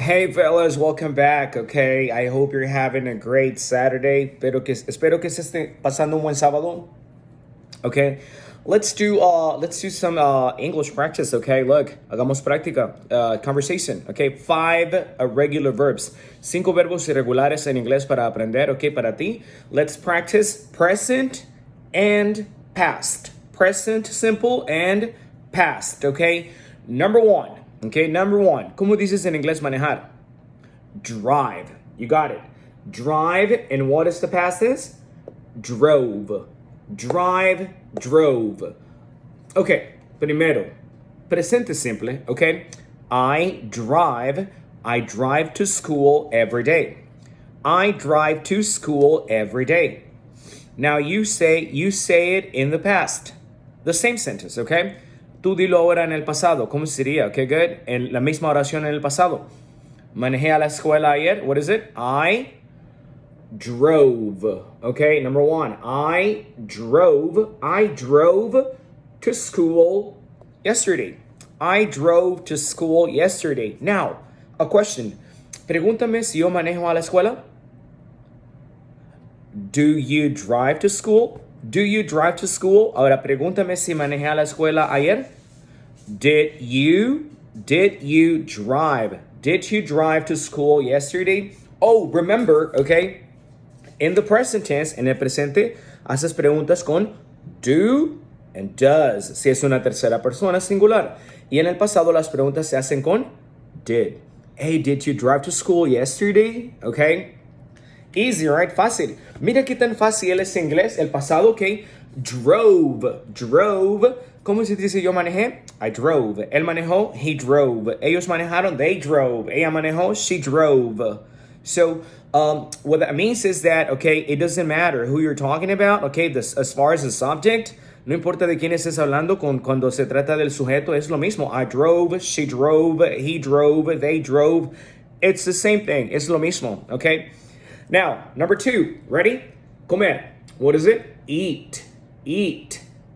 Hey fellas, welcome back, okay? I hope you're having a great Saturday. Espero que se esté pasando un buen sábado. Okay? Let's do some English practice, okay? Look, hagamos práctica. Conversation, okay? 5 irregular verbs. 5 verbos irregulares en inglés para aprender, okay? Para ti. Let's practice present and past. Present simple and past, okay? Number 1. Okay, number 1. ¿Cómo dices en inglés manejar? Drive. You got it. Drive, and what is the past tense? Drove. Drive, drove. Okay, primero, presente simple, okay? I drive to school every day. I drive to school every day. Now you say it in the past. The same sentence, okay? Tú dilo ahora en el pasado. ¿Cómo sería? Okay, good. En la misma oración en el pasado. Manejé a la escuela ayer. What is it? I drove. Okay, number 1. I drove to school yesterday. I drove to school yesterday. Now, a question. Pregúntame si yo manejo a la escuela. Do you drive to school? Do you drive to school? Ahora pregúntame si manejé a la escuela ayer. Did you drive? Did you drive to school yesterday? Oh, remember, okay? In the present tense, en el presente, haces preguntas con do and does, si es una tercera persona singular. Y en el pasado, las preguntas se hacen con did. Hey, did you drive to school yesterday? Okay? Easy, right? Fácil. Mira qué tan fácil es inglés. El pasado, okay? Drove. ¿Cómo se dice yo manejé? I drove. Él manejó, he drove. Ellos manejaron, they drove. Ella manejó, she drove. So, what that means is that, okay, it doesn't matter who you're talking about, okay, as far as the subject, no importa de quién estés hablando, cuando se trata del sujeto, es lo mismo. I drove, she drove, he drove, they drove. It's the same thing. Es lo mismo, okay? Now, number 2, ready? Comer. What is it? Eat.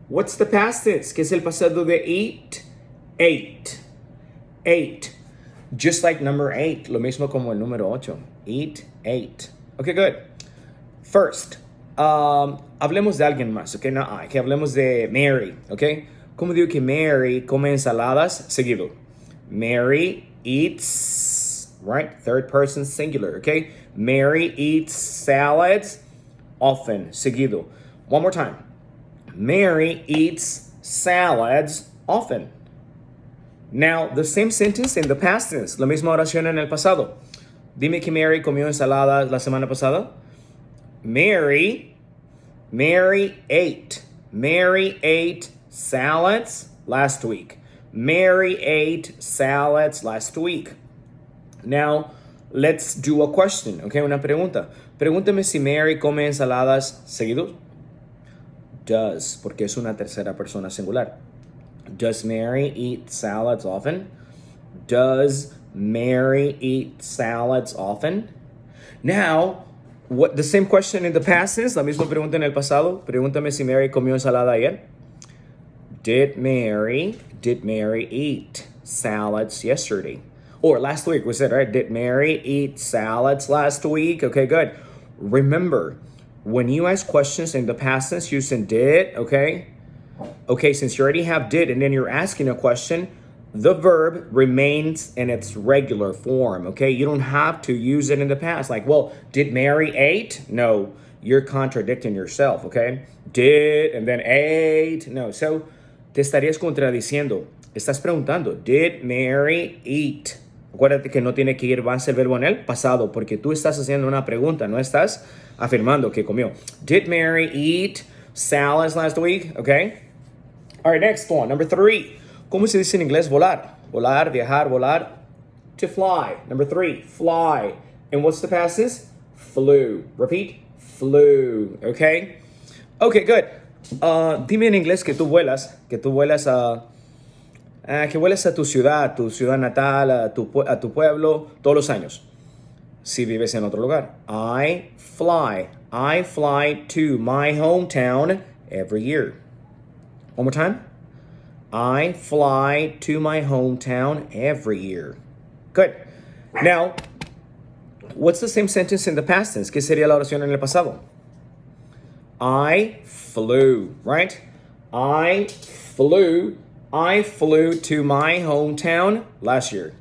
What's the past tense? ¿Qué es el pasado de eat? Ate. Just like number 8, lo mismo como el número 8. Eat, ate. Okay, good. First, hablemos de alguien más, okay? No, que hablemos de Mary, okay? ¿Cómo digo que Mary come ensaladas seguido? Mary eats, right? Third person singular, okay? Mary eats salads often, seguido. One more time. Mary eats salads often. Now, the same sentence in the past tense, la misma oración en el pasado. Dime que Mary comió ensalada la semana pasada. Mary ate salads last week. Mary ate salads last week. Now, let's do a question, okay? Una pregunta. Pregúntame si Mary come ensaladas seguido. Does, porque es una tercera persona singular. Does Mary eat salads often? Does Mary eat salads often? Now, what the same question in the past is, la misma pregunta en el pasado. Pregúntame si Mary comió ensalada ayer. Did Mary eat salads yesterday? Or last week, we said, right? Did Mary eat salads last week? Okay, good. Remember, when you ask questions in the past tense using did, okay? Okay, since you already have did and then you're asking a question, the verb remains in its regular form, okay? You don't have to use it in the past. Like, well, did Mary ate? No, you're contradicting yourself, okay? Did and then ate. No, so te estarías contradiciendo. Estás preguntando, did Mary eat? Acuérdate que no tiene que ir más el verbo en el pasado porque tú estás haciendo una pregunta, no estás afirmando que comió. Did Mary eat salads last week? Okay. All right, next one, number 3. ¿Cómo se dice en inglés volar? Volar, viajar, volar. To fly. Number 3, fly. And what's the past tense? Flew. Repeat, flew. Okay. Okay, good. Dime en inglés que tú vuelas que vuelas a tu ciudad natal, a tu pueblo, todos los años. Si vives en otro lugar. I fly to my hometown every year. One more time. I fly to my hometown every year. Good. Now, what's the same sentence in the past tense? ¿Qué sería la oración en el pasado? I flew, right? I flew to my hometown last year.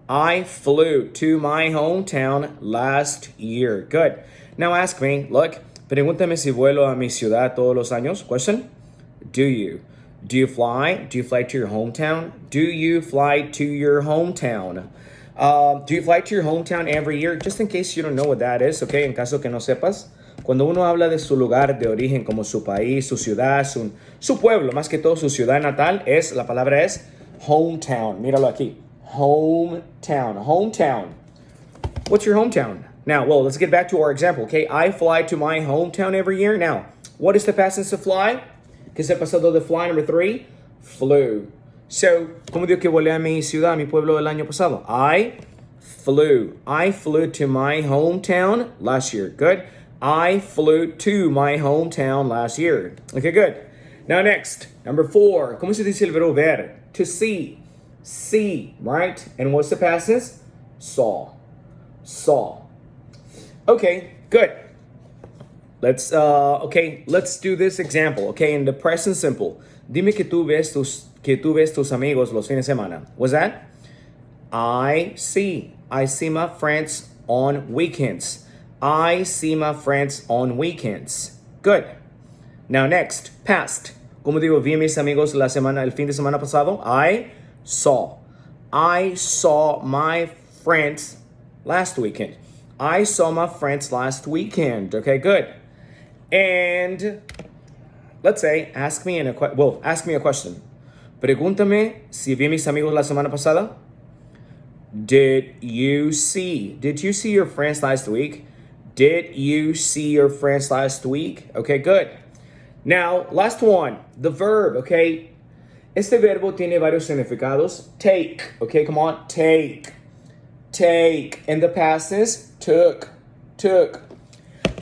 I flew to my hometown last year. Good. Now ask me, look, pregúntame si vuelo a mi ciudad todos los años. Question? Do you? Do you fly? Do you fly to your hometown? Do you fly to your hometown? Do you fly to your hometown every year? Just in case you don't know what that is, okay? En caso que no sepas, cuando uno habla de su lugar de origen, como su país, su ciudad, su pueblo, más que todo su ciudad natal, la palabra es hometown. Míralo aquí. Hometown. Hometown. What's your hometown? Now, well, let's get back to our example, okay? I fly to my hometown every year. Now, what is the past tense of fly? ¿Qué es el pasado de fly? Number 3, flew. So, ¿cómo digo que volé a mi ciudad, a mi pueblo el año pasado? I flew. I flew to my hometown last year. Good. I flew to my hometown last year. Okay, good. Now next, number 4. ¿Cómo se dice el verbo ver? To see. See, right? And what's the past tense? Saw. Saw. Okay, good. Let's do this example. Okay, in the present simple. Dime que tú ves tus amigos los fines de semana. What's that? I see my friends on weekends. I see my friends on weekends. Good. Now next, past. Como digo, vi a mis amigos el fin de semana pasado. I saw my friends last weekend. I saw my friends last weekend. Okay, good. And let's say, ask me a question. Pregúntame si vi a mis amigos la semana pasada. Did you see your friends last week? Did you see your friends last week? Okay, good. Now, last one, the verb, okay? Este verbo tiene varios significados. Take, okay, come on, take. Take. In the past tense, took.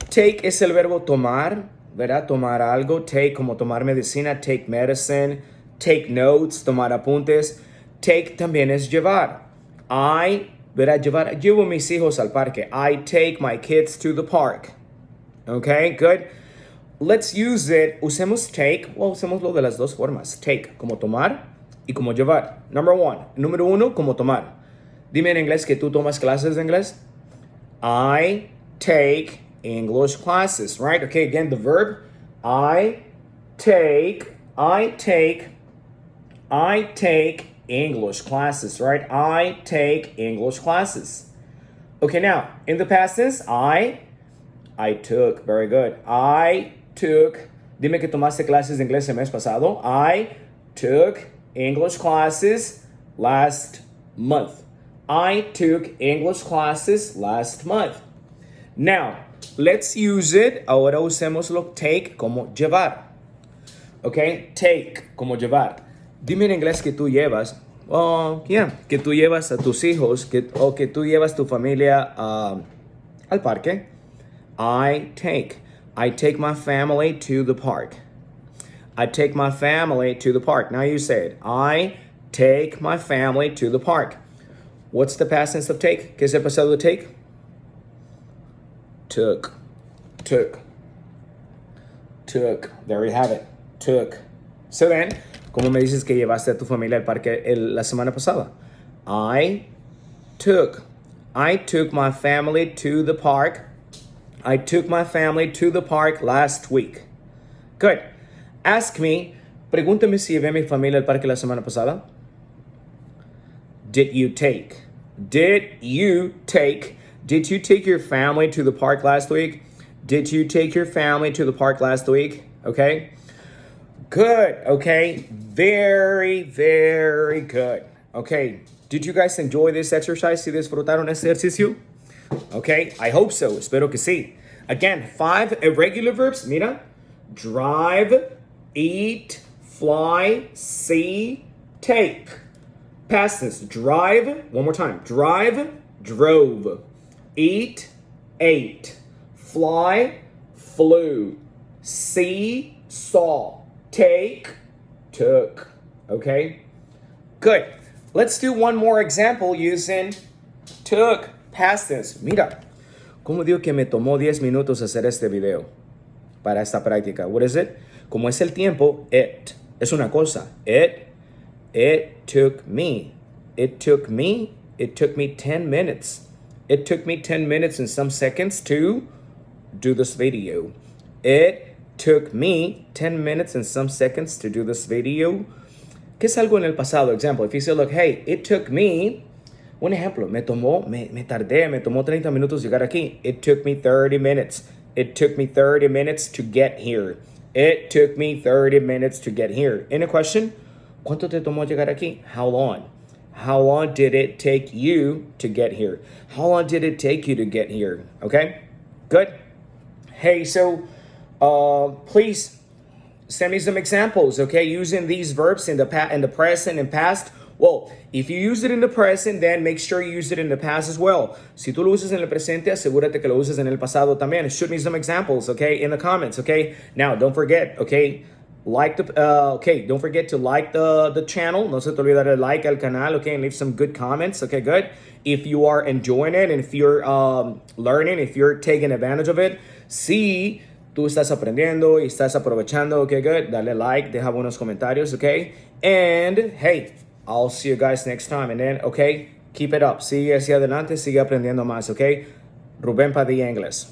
Take es el verbo tomar, ¿verdad? Tomar algo. Take como tomar medicina, take medicine. Take notes, tomar apuntes. Take también es llevar. Llevo mis hijos al parque. I take my kids to the park. Okay, good. Let's use it. Usemos take. Well, usémoslo de las dos formas. Take, como tomar y como llevar. Número uno, como tomar. Dime en inglés que tú tomas clases de inglés. I take English classes, right? Okay, again, the verb. I take English classes, right? I take English classes. Okay, now, in the past tense, I took. Very good. I took. Dime que tomaste clases de inglés el mes pasado. I took English classes last month. I took English classes last month. Now, let's use it. Ahora usémoslo take como llevar. Okay, take como llevar. Dime en inglés que tú llevas. Que tú llevas a tus hijos o que tú llevas tu familia al parque. I take my family to the park. I take my family to the park. Now you say it. I take my family to the park. What's the past tense of take? ¿Qué es el pasado de take? Took. There you have it. Took. So then, ¿cómo me dices que llevaste a tu familia al parque la semana pasada? I took my family to the park. I took my family to the park last week. Good. Ask me, pregúntame si llevé a mi familia al parque la semana pasada. Did you take your family to the park last week? Did you take your family to the park last week? Okay. Good. Okay. Very, very good. Okay. Did you guys enjoy this exercise? ¿Sí disfrutaron este ejercicio? Okay. I hope so. Espero que sí. Again, 5 irregular verbs. Mira. Drive, eat, fly, see, take. Past tense. Drive. One more time. Drive, drove. Eat, ate. Fly, flew. See, saw. Take, took. Okay? Good. Let's do one more example using took, past tense. Mira, ¿cómo digo que me tomó 10 minutos hacer este video para esta práctica? What is it? Como es el tiempo, it. Es una cosa. It took me. It took me 10 minutes. It took me 10 minutes and some seconds to do this video. It took me 10 minutes and some seconds to do this video. ¿Qué es algo en el pasado? Example, if you say, look, hey, it took me, un ejemplo, me tomó 30 minutos llegar aquí. It took me 30 minutes. It took me 30 minutes to get here. It took me 30 minutes to get here. In a question, ¿cuánto te tomó llegar aquí? How long? How long did it take you to get here? How long did it take you to get here? Okay, good. Hey, so please send me some examples, okay, using these verbs in the present and past. Well, if you use it in the present, then make sure you use it in the past as well. Si tú lo usas en el presente, asegúrate que lo uses en el pasado también. Shoot me some examples, okay, in the comments, okay? Now, don't forget, okay, don't forget to like the channel. No se te olvide darle like al canal, okay, and leave some good comments, okay, good. If you are enjoying it and if you're learning, if you're taking advantage of it, si tú estás aprendiendo y estás aprovechando, okay, good, dale like, deja buenos comentarios, okay, and hey, I'll see you guys next time, and then, okay, keep it up, sigue hacia adelante, sigue aprendiendo más, okay. Rubén Padilla Inglés.